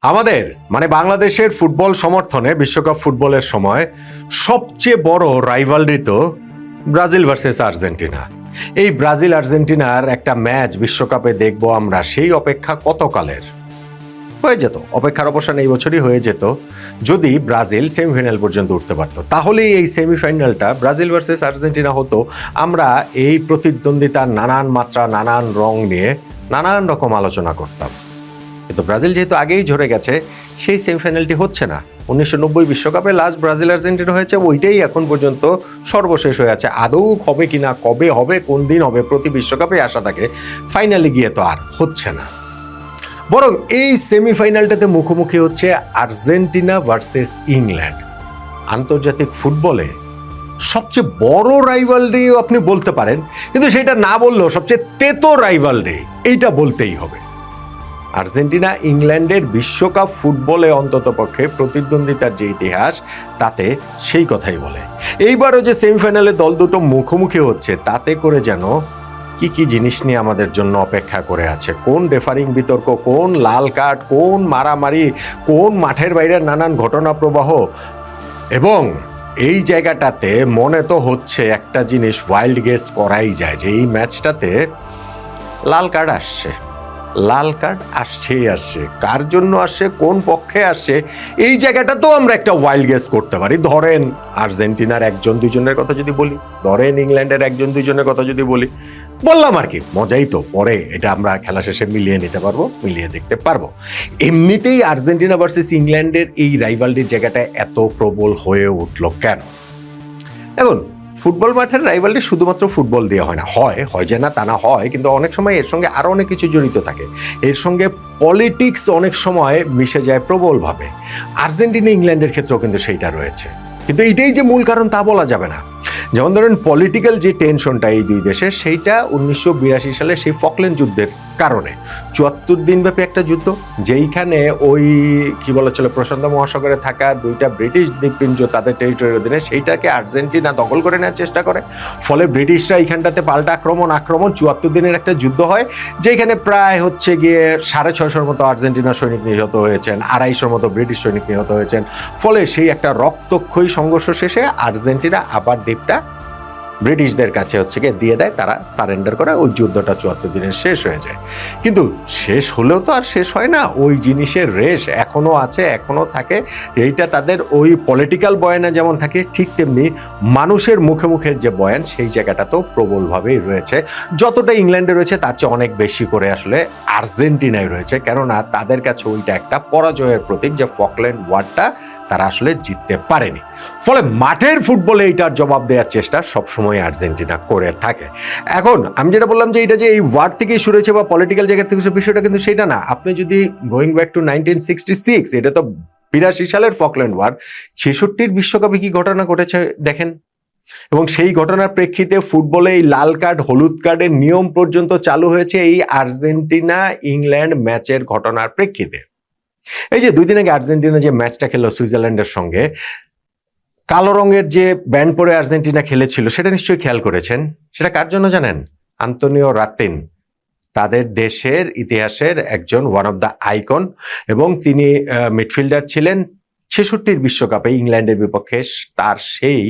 আমাদের মানে বাংলাদেশের ফুটবল সমর্থনে বিশ্বকাপ ফুটবলের সময় সবচেয়ে বড় রাইভালরি তো ব্রাজিল ভার্সেস আর্জেন্টিনা। এই ব্রাজিল আর্জেন্টিনার একটা ম্যাচ বিশ্বকাপে দেখবো আমরা, সেই অপেক্ষা কতকালের। হয়ে যেত, অপেক্ষার অবসান এই বছরই হয়ে যেত যদি ব্রাজিল সেমিফাইনাল পর্যন্ত উঠতে পারতো। তাহলেই এই সেমিফাইনালটা ব্রাজিল ভার্সেস আর্জেন্টিনা হতো। আমরা এই প্রতিদ্বন্দ্বিতার নানান মাত্রা, নানান রং নিয়ে নানান রকম আলোচনা করতাম। কিন্তু ব্রাজিল যেহেতু আগেই ঝরে গেছে, সেই সেমিফাইনালটি হচ্ছে না। 1990 বিশ্বকাপে লাস্ট ব্রাজিল আর্জেন্টিনা হয়েছে, ওইটাই এখন পর্যন্ত সর্বশেষ হয়ে আছে। আদৌ হবে কিনা, কবে হবে, কোন দিন হবে, প্রতি বিশ্বকাপে আশা থাকে। ফাইনালে গিয়ে তো আর হচ্ছে না। বরং এই সেমিফাইনালটাতে মুখোমুখি হচ্ছে আর্জেন্টিনা ভার্সেস ইংল্যান্ড। আন্তর্জাতিক ফুটবলে সবচেয়ে বড় রাইভালরি আপনি বলতে পারেন, কিন্তু সেটা না বললেও সবচেয়ে তেতো রাইভালরি এইটা বলতেই হবে। আর্জেন্টিনা ইংল্যান্ডের বিশ্বকাপ ফুটবলে অন্ততপক্ষে প্রতিদ্বন্দ্বিতার যে ইতিহাস, তাতে সেই কথাই বলে। এইবারও যে সেমিফাইনালে দল দুটো মুখোমুখি হচ্ছে, তাতে করে যেন কি কি জিনিস নিয়ে আমাদের জন্য অপেক্ষা করে আছে। কোন রেফারিং বিতর্ক, কোন লাল কার্ড, কোন মারামারি, কোন মাঠের বাইরের নানান ঘটনা প্রবাহ। এবং এই জায়গাটাতে মনে তো হচ্ছে একটা জিনিস ওয়াইল্ড গেস করাই যায় যে এই ম্যাচটাতে লাল কার্ড আসছে। লাল কার্ড আসছেই আসছে। কার জন্য আসছে, কোন পক্ষে আসছে, এই জায়গাটা তো আমরা একটা ওয়াইল্ড গেস করতে পারি। ধরেন আর্জেন্টিনার একজন দুইজনের কথা যদি বলি, ধরেন ইংল্যান্ডের একজন দুইজনের কথা যদি বলি, বললাম আর কি, মজাই তো। পরে এটা আমরা খেলা শেষে মিলিয়ে নিতে পারবো, মিলিয়ে দেখতে পারবো। এমনিতেই আর্জেন্টিনা ভার্সেস ইংল্যান্ডের এই রাইভালরির জায়গাটা এত প্রবল হয়ে উঠলো কেন? এখন ফুটবল মাঠের রাইভালরি শুধুমাত্র ফুটবল দিয়ে হয় না, হয় যে না তা না, হয়, কিন্তু অনেক সময় এর সঙ্গে আরও অনেক কিছু জড়িত থাকে। এর সঙ্গে পলিটিক্স অনেক সময় মিশে যায় প্রবলভাবে। আর্জেন্টিনা ইংল্যান্ডের ক্ষেত্রেও কিন্তু সেইটা রয়েছে, কিন্তু এইটাই যে মূল কারণ তা বলা যাবে না। যেমন ধরেন পলিটিক্যাল যে টেনশনটা এই দুই দেশের, সেইটা 1982 সালে সেই ফকল্যান্ড যুদ্ধের কারণে। 74 দিনব্যাপী একটা যুদ্ধ, যেইখানে ওই কি বলা চলে প্রশান্ত মহাসাগরে থাকা দুইটা ব্রিটিশ দ্বীপপুঞ্জ তাদের টেরিটরির অধীনে, সেইটাকে আর্জেন্টিনা দখল করে নেওয়ার চেষ্টা করে। ফলে ব্রিটিশরা এইখানটাতে পাল্টা আক্রমণ 74 দিনের একটা যুদ্ধ হয়, যেখানে প্রায় হচ্ছে গিয়ে 650 মতো আর্জেন্টিনার সৈনিক নিহত হয়েছেন, 250 মতো ব্রিটিশ সৈনিক নিহত হয়েছেন। ফলে সেই একটা রক্তক্ষয়ী সংঘর্ষ শেষে আর্জেন্টিনা আবার দ্বীপটা ব্রিটিশদের কাছে হচ্ছে গিয়ে দিয়ে দেয়, তারা সারেন্ডার করে। ওই যুদ্ধটা 74 দিনের শেষ হয়ে যায়। কিন্তু শেষ হলেও তো আর শেষ হয় না, ওই জিনিসের রেশ এখনো আছে, এখনো থাকে। এইটা তাদের ওই পলিটিক্যাল বয়ানে যেমন থাকে, ঠিক তেমনি মানুষের মুখে মুখের যে বয়ান, সেই জায়গাটা তো প্রবলভাবেই রয়েছে। যতটা ইংল্যান্ডে রয়েছে তার চেয়ে অনেক বেশি করে আসলে আর্জেন্টিনায় রয়েছে, কেননা তাদের কাছে ওইটা একটা পরাজয়ের প্রতীক যে ফকল্যান্ড ওয়ারটা তারা আসলে জিততে পারেনি। ফলে মাঠের ফুটবলে এইটার জবাব দেওয়ার চেষ্টা সবসময় আর্জেন্টিনা করে থাকে। এখন আমি যেটা বললাম যে এটা যে এই ওয়ার থেকেই শুরু হয়েছে বা পলিটিক্যাল জায়গা থেকে বিষয়টা কিন্তু সেটা না। আপনি যদি গোয়িং ব্যাক টু 1966, এটা তো 82 সালের ফকল্যান্ড ওয়ার, 66 বিশ্বকাপে কি ঘটনা ঘটেছে দেখেন। এবং সেই ঘটনার প্রেক্ষিতে ফুটবলে এই লাল কার্ড, হলুদ কার্ডের নিয়ম পর্যন্ত চালু হয়েছে এই আর্জেন্টিনা ইংল্যান্ড ম্যাচের ঘটনার প্রেক্ষিতে। এই যে 2 দিন আগে আর্জেন্টিনা যে ম্যাচটা খেললো সুইজারল্যান্ডের সঙ্গে, কালো রঙের যে ব্যান্ড পরে আর্জেন্টিনা খেলেছিল, সেটা নিশ্চয়ই খেয়াল করেছেন। সেটা কার জন্য জানেন? আন্তোনিও রাতিন, তাদের দেশের ইতিহাসের একজন ওয়ান অফ দ্য আইকন, এবং তিনি মিডফিল্ডার ছিলেন 66 বিশ্বকাপে ইংল্যান্ডের বিপক্ষে। তার সেই